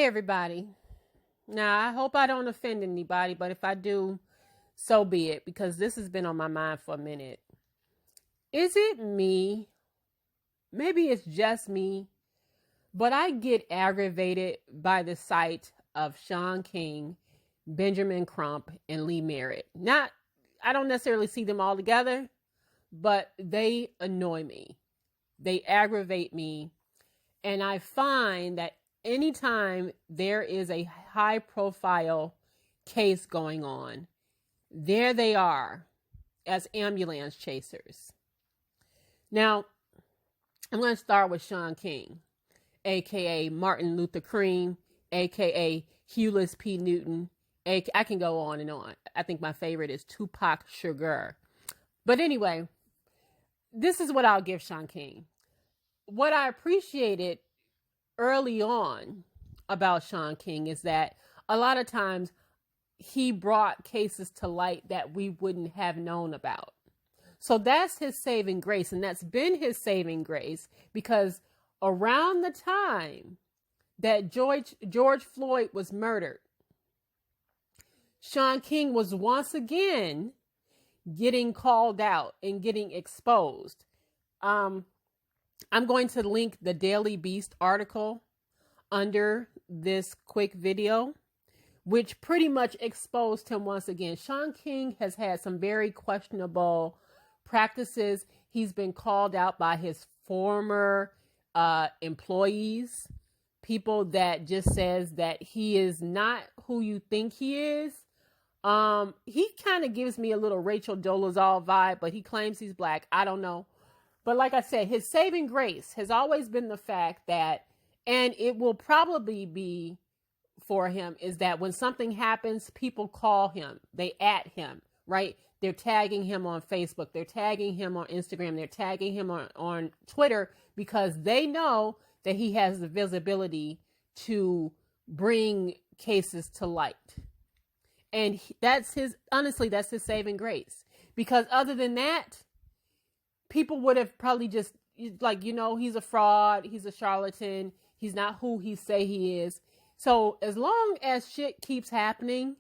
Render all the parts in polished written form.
everybody. Now, I hope I don't offend anybody, but if I do, so be it, because this has been on my mind for a minute. Is it me? Maybe it's just me, but I get aggravated by the sight of Shaun King, Benjamin Crump, and Lee Merritt. I don't necessarily see them all together, but they annoy me. They aggravate me. And I find that anytime there is a high profile case going on, there they are as ambulance chasers. Now, I'm going to start with Shaun King, aka Martin Luther King, aka Hewlett P. Newton. I can go on and on. I think my favorite is Tupac Shakur. But anyway, this is what I'll give Shaun King. What I appreciated early on about Shaun King is that a lot of times he brought cases to light that we wouldn't have known about. So that's his saving grace, and that's been his saving grace, because around the time that George Floyd was murdered, Shaun King was once again getting called out and getting exposed. I'm going to link the Daily Beast article under this quick video, which pretty much exposed him once again. Shaun King has had some very questionable practices. He's been called out by his former employees, people that just says that he is not who you think he is. He kind of gives me a little Rachel Dolezal vibe, but he claims he's black. I don't know. But like I said, his saving grace has always been the fact that, and it will probably be for him, is that when something happens, people call him, they at him, right? They're tagging him on Facebook. They're tagging him on Instagram. They're tagging him on Twitter, because they know that he has the visibility to bring cases to light. And that's his saving grace. Because other than that, people would have probably just he's a fraud. He's a charlatan. He's not who he say he is. So as long as shit keeps happening,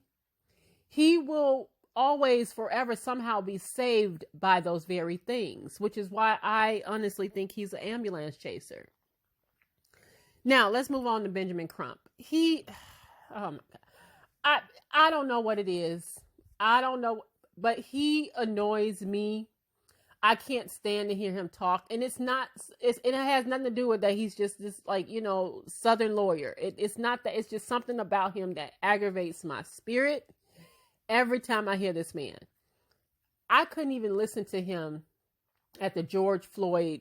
he will always forever somehow be saved by those very things, which is why I honestly think he's an ambulance chaser. Now let's move on to Benjamin Crump. Oh my God. I don't know what it is. I don't know, but he annoys me. I can't stand to hear him talk. And it has nothing to do with that he's just this Southern lawyer. It's not that. It's just something about him that aggravates my spirit every time I hear this man. I couldn't even listen to him at the George Floyd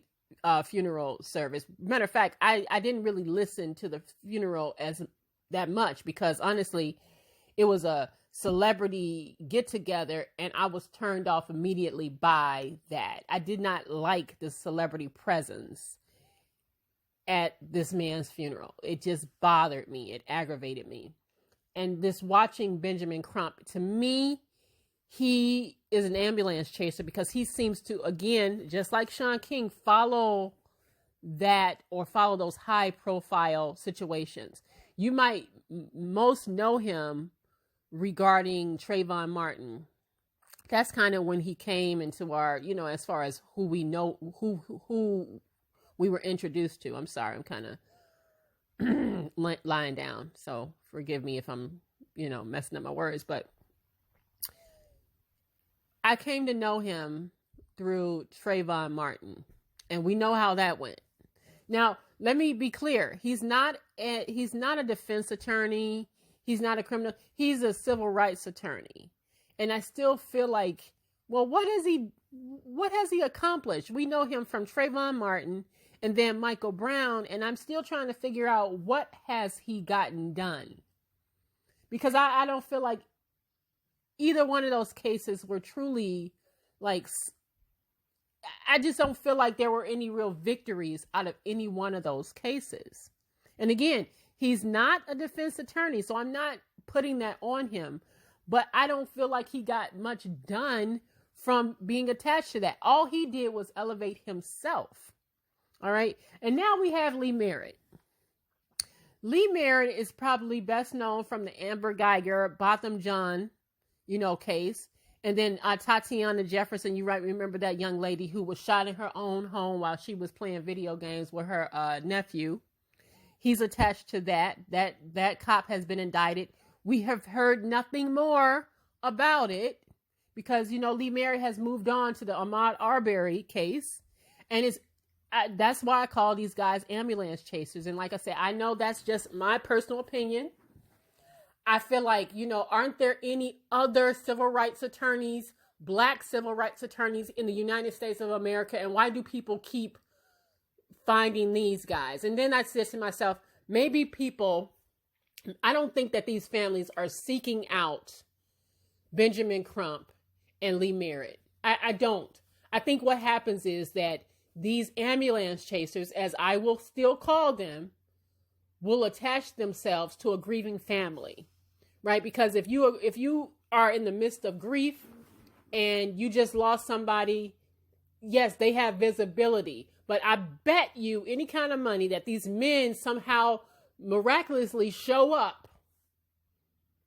funeral service. Matter of fact, I didn't really listen to the funeral as that much, because honestly, it was a celebrity get together and I was turned off immediately by that. I did not like the celebrity presence at this man's funeral. It just bothered me. It aggravated me. And this watching Benjamin Crump, to me, he is an ambulance chaser, because he seems to, again, just like Shaun King, follow those high profile situations. You might most know him regarding Trayvon Martin. That's kind of when he came into our, as far as who we know, who we were introduced to. I'm sorry, I'm kind of lying down, so forgive me if I'm, messing up my words, but I came to know him through Trayvon Martin, and we know how that went. Now, let me be clear. He's not a defense attorney. He's not a criminal. He's a civil rights attorney. And I still feel like, well, what has he accomplished? We know him from Trayvon Martin and then Michael Brown. And I'm still trying to figure out, what has he gotten done? Because I don't feel like either one of those cases were truly I just don't feel like there were any real victories out of any one of those cases. And again, he's not a defense attorney, so I'm not putting that on him. But I don't feel like he got much done from being attached to that. All he did was elevate himself. All right. And now we have Lee Merritt. Lee Merritt is probably best known from the Amber Geiger, Botham Jean, case. And then Tatiana Jefferson, you right, remember that young lady who was shot in her own home while she was playing video games with her nephew. He's attached to that. That cop has been indicted. We have heard nothing more about it because, Lee Merritt has moved on to the Ahmaud Arbery case. And that's why I call these guys ambulance chasers. And like I said, I know that's just my personal opinion. I feel like, aren't there any other civil rights attorneys, black civil rights attorneys in the United States of America? And why do people keep finding these guys? And then I said to myself, maybe I don't think that these families are seeking out Benjamin Crump and Lee Merritt. I don't. I think what happens is that these ambulance chasers, as I will still call them, will attach themselves to a grieving family, right? Because if you are in the midst of grief and you just lost somebody, yes, they have visibility. But I bet you any kind of money that these men somehow miraculously show up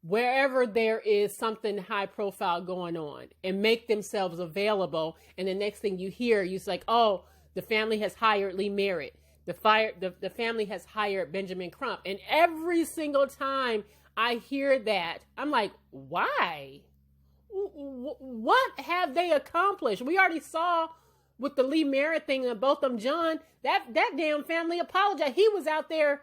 wherever there is something high profile going on and make themselves available. And the next thing you hear, you're like, oh, the family has hired Lee Merritt. The family has hired Benjamin Crump. And every single time I hear that, I'm like, why? What have they accomplished? We already saw with the Lee Merritt thing and Botham Jean, that damn family apologized. He was out there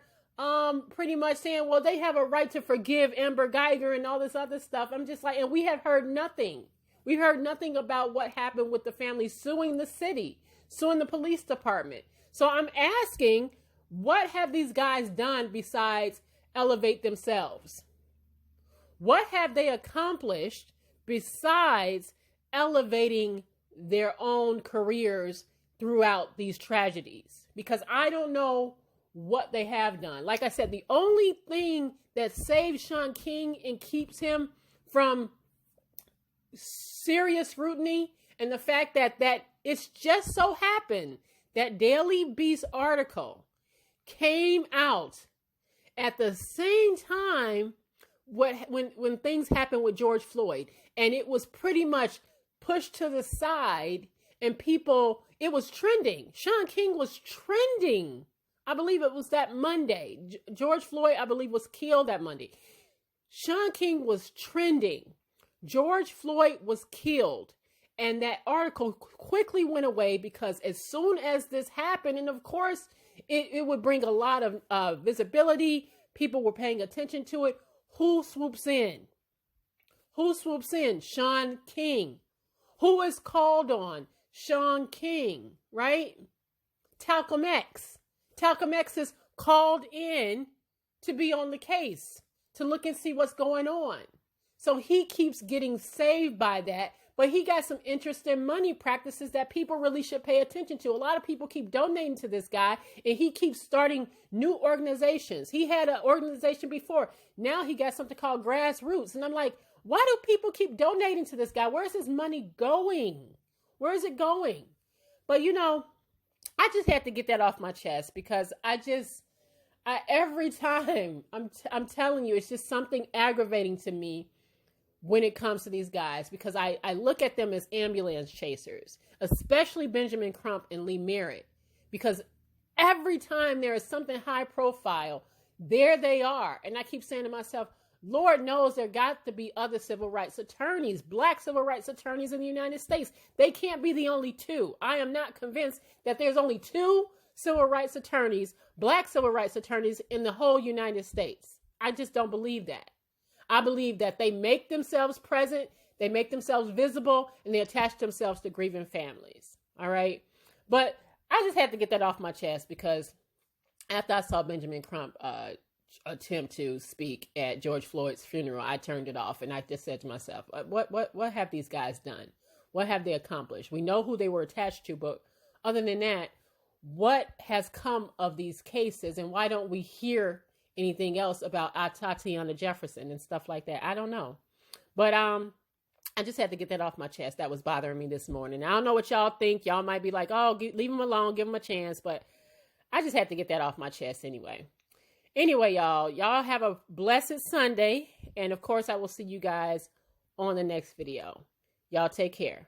pretty much saying, well, they have a right to forgive Amber Geiger and all this other stuff. I'm just like, and we have heard nothing. We heard nothing about what happened with the family suing the city, suing the police department. So I'm asking, what have these guys done besides elevate themselves? What have they accomplished besides elevating their own careers throughout these tragedies? Because I don't know what they have done. Like I said, the only thing that saves Shaun King and keeps him from serious scrutiny, and the fact that it's just so happened that Daily Beast article came out at the same time when things happened with George Floyd, and it was pretty much pushed to the side, and it was trending. Shaun King was trending. I believe it was that Monday. George Floyd, I believe, was killed that Monday. Shaun King was trending. George Floyd was killed. And that article quickly went away because as soon as this happened, and of course, it would bring a lot of visibility. People were paying attention to it. Who swoops in? Who swoops in? Shaun King. Who is called on? Shaun King, right? Talcum X. Talcum X is called in to be on the case, to look and see what's going on. So he keeps getting saved by that. But he got some interesting money practices that people really should pay attention to. A lot of people keep donating to this guy, and he keeps starting new organizations. He had an organization before. Now he got something called Grassroots. And I'm like, why do people keep donating to this guy? Where's his money going? Where is it going? But, I just had to get that off my chest because every time, I'm telling you, it's just something aggravating to me when it comes to these guys, because I look at them as ambulance chasers, especially Benjamin Crump and Lee Merritt, because every time there is something high profile, there they are. And I keep saying to myself, Lord knows there got to be other civil rights attorneys, black civil rights attorneys in the United States. They can't be the only two. I am not convinced that there's only two civil rights attorneys, black civil rights attorneys in the whole United States. I just don't believe that. I believe that they make themselves present, they make themselves visible, and they attach themselves to grieving families. All right. But I just had to get that off my chest because after I saw Benjamin Crump attempt to speak at George Floyd's funeral, I turned it off and I just said to myself, what have these guys done? What have they accomplished? We know who they were attached to, but other than that, what has come of these cases, and why don't we hear anything else about Tatiana Jefferson and stuff like that? I don't know. But I just had to get that off my chest. That was bothering me this morning. I don't know what y'all think. Y'all might be like, oh, leave him alone, give him a chance. But I just had to get that off my chest anyway. Anyway, y'all have a blessed Sunday. And of course, I will see you guys on the next video. Y'all take care.